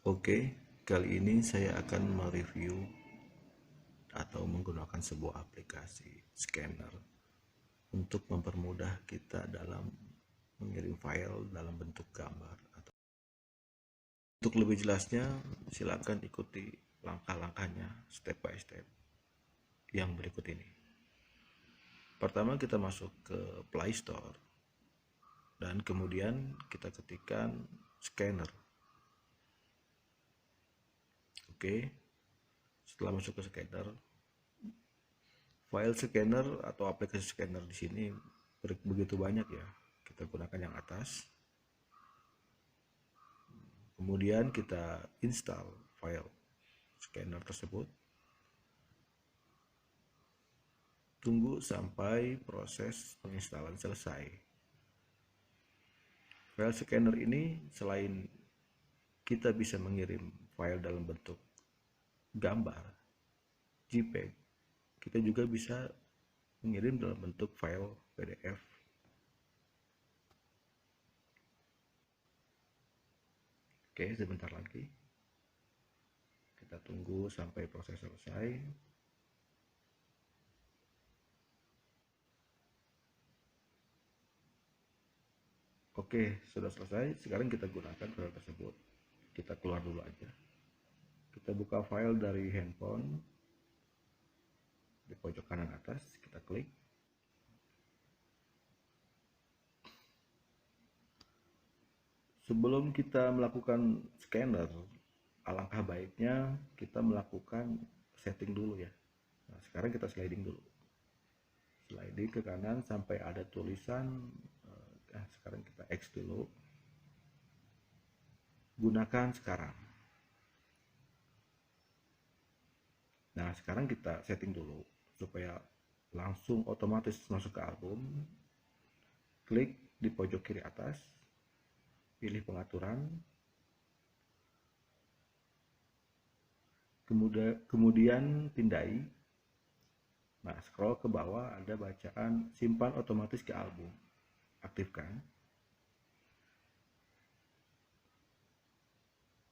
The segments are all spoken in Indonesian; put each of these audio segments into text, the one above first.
Oke, kali ini saya akan mereview atau menggunakan sebuah aplikasi scanner untuk mempermudah kita dalam mengirim file dalam bentuk gambar. Untuk lebih jelasnya, silakan ikuti langkah-langkahnya step by step yang berikut ini. Pertama, kita masuk ke Play Store dan kemudian kita ketikkan scanner. Oke, setelah masuk ke scanner, file scanner atau aplikasi scanner di sini begitu banyak ya. Kita gunakan yang atas. Kemudian kita install file scanner tersebut. Tunggu sampai proses penginstalan selesai. File scanner ini selain kita bisa mengirim file dalam bentuk gambar, JPEG, kita juga bisa mengirim dalam bentuk file PDF. Oke, sebentar lagi. Kita tunggu sampai proses selesai. Oke, sudah selesai. Sekarang kita gunakan file tersebut. Kita keluar dulu aja. Kita buka file dari handphone. Di pojok kanan atas, kita klik. Sebelum kita melakukan scanner, alangkah baiknya kita melakukan setting dulu ya. Nah, sekarang kita sliding dulu. Sliding ke kanan sampai ada tulisan. Sekarang kita X dulu. Gunakan sekarang. Nah, sekarang kita setting dulu supaya langsung otomatis masuk ke album. Klik di pojok kiri atas, pilih pengaturan, kemudian pindai. Nah, scroll ke bawah ada bacaan simpan otomatis ke album. Aktifkan.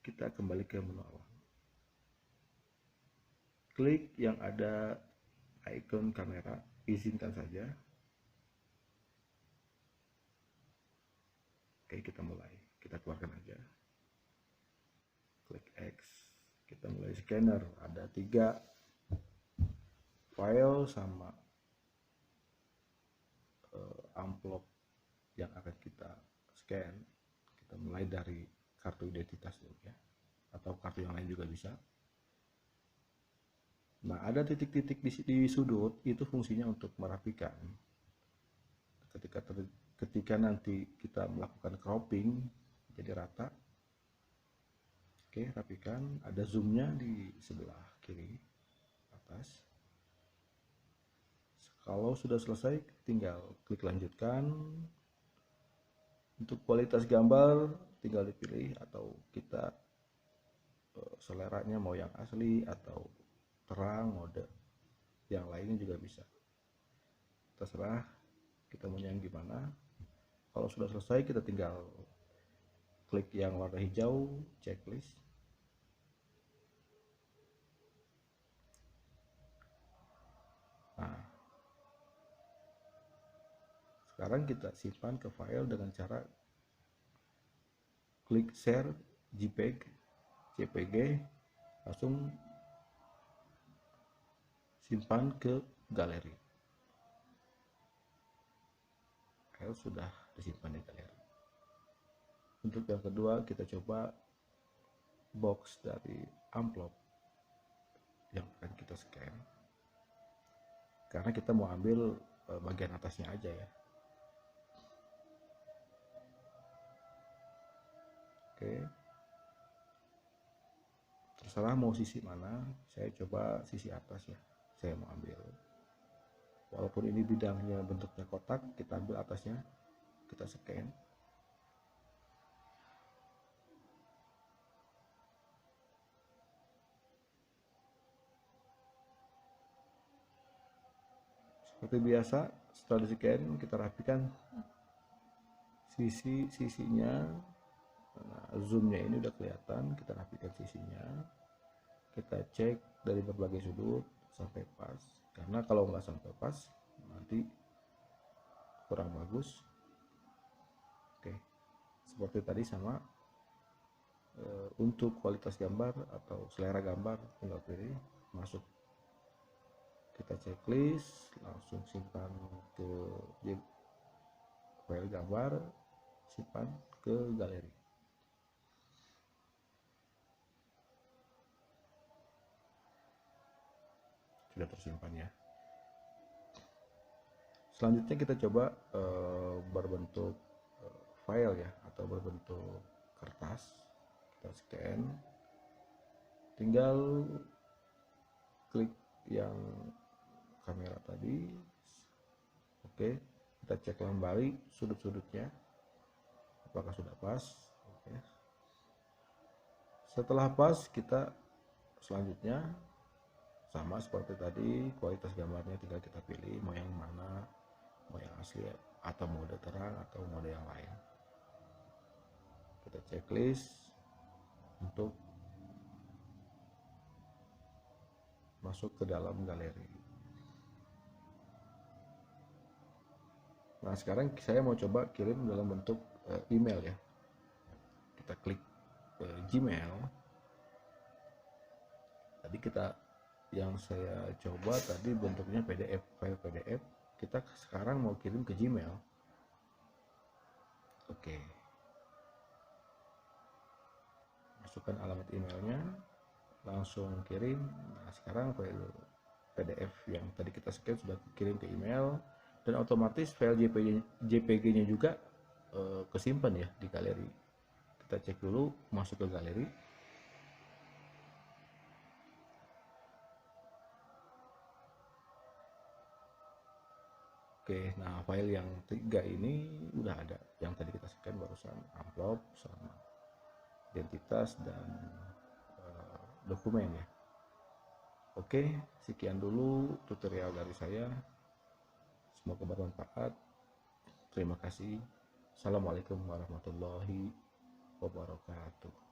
Kita kembali ke menu awal. Klik yang ada icon kamera, izinkan saja. Oke, kita mulai. Kita keluarkan aja. Klik X. Kita mulai scanner. Ada 3 file sama amplop yang akan kita scan. Kita mulai dari kartu identitas dulu ya, atau kartu yang lain juga bisa. Nah, ada titik-titik di sudut, itu fungsinya untuk merapikan. Ketika nanti kita melakukan cropping jadi rata. Oke, rapikan. Ada zoomnya di sebelah kiri atas. Kalau sudah selesai, tinggal klik lanjutkan. Untuk kualitas gambar tinggal dipilih, atau kita seleranya mau yang asli atau terang, mode yang lainnya juga bisa, terserah kita mau yang gimana. Kalau sudah selesai, kita tinggal klik yang warna hijau, checklist. Nah, sekarang kita simpan ke file dengan cara klik share JPEG, JPG, langsung simpan ke galeri. File sudah disimpan di galeri. Untuk yang kedua, kita coba box dari amplop yang akan kita scan, karena kita mau ambil bagian atasnya aja ya. Oke, terserah mau sisi mana. Saya coba sisi atas ya, saya mau ambil. Walaupun ini bidangnya bentuknya kotak, kita ambil atasnya, kita scan. Seperti biasa, setelah di scan kita rapikan sisinya. Nah, zoomnya ini udah kelihatan, kita rapikan sisinya, kita cek dari berbagai sudut sampai pas, karena kalau nggak sampai pas nanti kurang bagus. Oke, seperti tadi sama. Untuk kualitas gambar atau selera gambar tinggal pilih, masuk, kita checklist, langsung simpan ke file gambar, simpan ke galeri. Sudah tersimpan ya. Selanjutnya kita coba berbentuk file ya, atau berbentuk kertas. Kita scan, tinggal klik yang kamera tadi. Oke, kita cek kembali sudut-sudutnya apakah sudah pas. Oke, setelah pas, kita selanjutnya sama seperti tadi, kualitas gambarnya tinggal kita pilih mau yang mana, mau yang asli atau mode terang atau mode yang lain. Kita checklist untuk masuk ke dalam galeri. Nah, sekarang saya mau coba kirim dalam bentuk email ya. Kita klik Gmail. Tadi yang saya coba tadi bentuknya PDF, file PDF. Kita sekarang mau kirim ke Gmail. Oke, masukkan alamat emailnya, langsung kirim. Nah, sekarang file PDF yang tadi kita scan sudah kirim ke email, dan otomatis file JPG-nya juga kesimpan ya di galeri. Kita cek dulu, masuk ke galeri. Oke, nah file yang 3 ini udah ada, yang tadi kita scan barusan, amplop sama identitas dan dokumen ya. Oke, sekian dulu tutorial dari saya, semoga bermanfaat. Terima kasih. Assalamualaikum warahmatullahi wabarakatuh.